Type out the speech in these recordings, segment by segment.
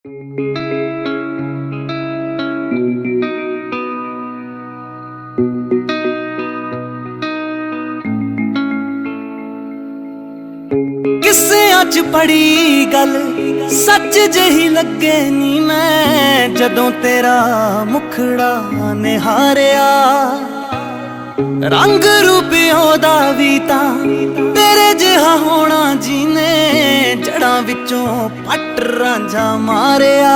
किस्सियां च पढ़ी गल सच जही लगे नी मैं जदों तेरा मुखड़ा निहारिया रंग रूप ओदा वी तां तेरे जिहा होना जीने जड़ां विचों पट रांझा मारिया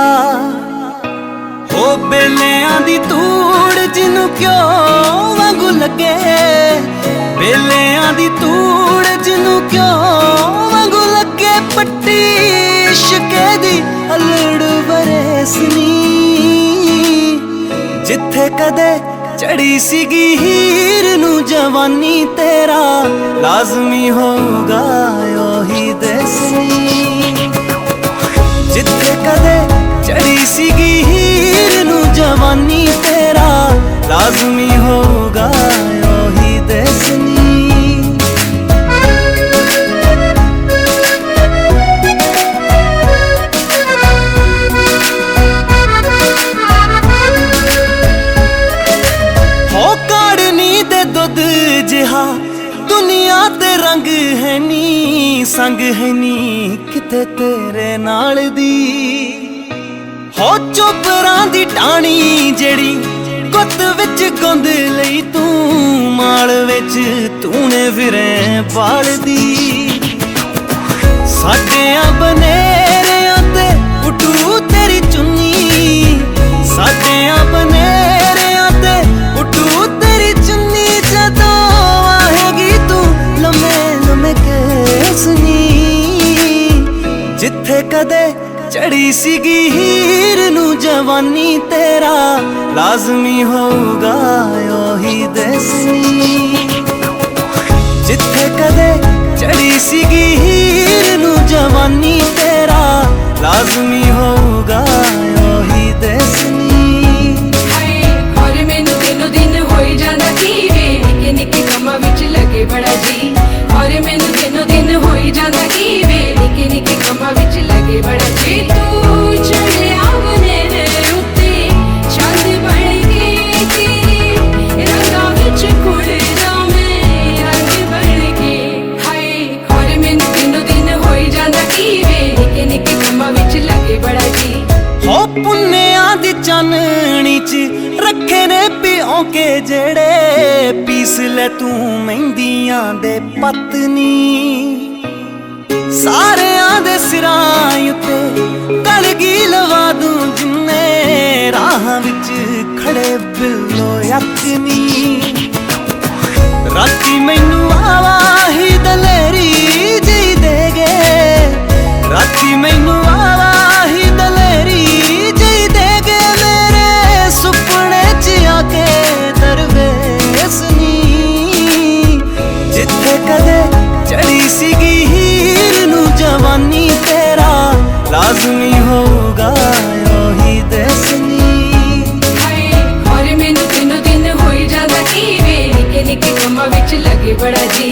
हो बेलियां दी तूड़ जिन्नू क्यों वांगू लगे बेलियां दी तूड़ जिन्नू क्यों वांगू लगे पट्टी इश्के दी अलड़ बरेसनी जिथे कदे चढ़ी सीगी हीर नू जवानी तेरा लाजमी होगा ओही दसनी जिथे कदे चढ़ी सीगी हीर नू जवानी तेरा लाजमी होगा ओही दसनी जिहा दुनिया ते रंग है नी संग है नी किते तेरे नाल दी हो चोपरां दी टाणी जेड़ी गुत विच गुंद लई तू माल विच तूने फिरे बाल दी साडियां बनेरियां ते उठू तेरी चुन्नी साडियां बनेरियां ते उठू तेरी चुन्नी जदों आएगी तू लम्हे लम्हे केसनी जिथे कदे चढ़ी सीगी हीर नू जवानी तेरा लाजमी होगा ओही दसनी जिथे कदे चढ़ी सीगी हीर नू जवानी तेरा लाजमी होगा ओही दसनी बड़ा जी और मैनू दिनों दिन हो ही जाता की वे निके निके कमां विच लगे बड़ा जी तू चढ़िया बनेरे उत्ते चंद बन के तेरे रंगां विच कुड़दा मैं रंग बन के हाय और मैनू दिनों दिन हो ही जाता की वे निके निके कमां विच लगे बड़ा जी हो पुन्नियां दी चाननी च रखे ने पिओ के जेड़े पीस ले तू मेहंदियां दे पत्नी सारियां दे सिरां उत्ते कलगी लवा दूं जिन्ने राह विच खड़े बिल्लो यकनी राती मैनू आवाही दलेरी जी देगे राती मैनू आवाही दलेरी जी देगे मेरे सुपने च आके दरवेसनी जिथे कदे चढ़ी सीगी हीर नू जवानी तेरा लाजमी होगा ओही दसनी और मैनू दिनों दिन हो ही जाता की वे निके निके कमां विच लगे बड़ा जी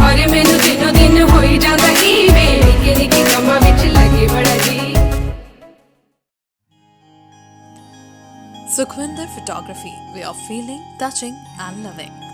और मैनू दिनों दिन हो ही जाता की वे निके निके कमां विच लगे बड़ा जी Sukhvinder Photography, way of feeling, touching and loving.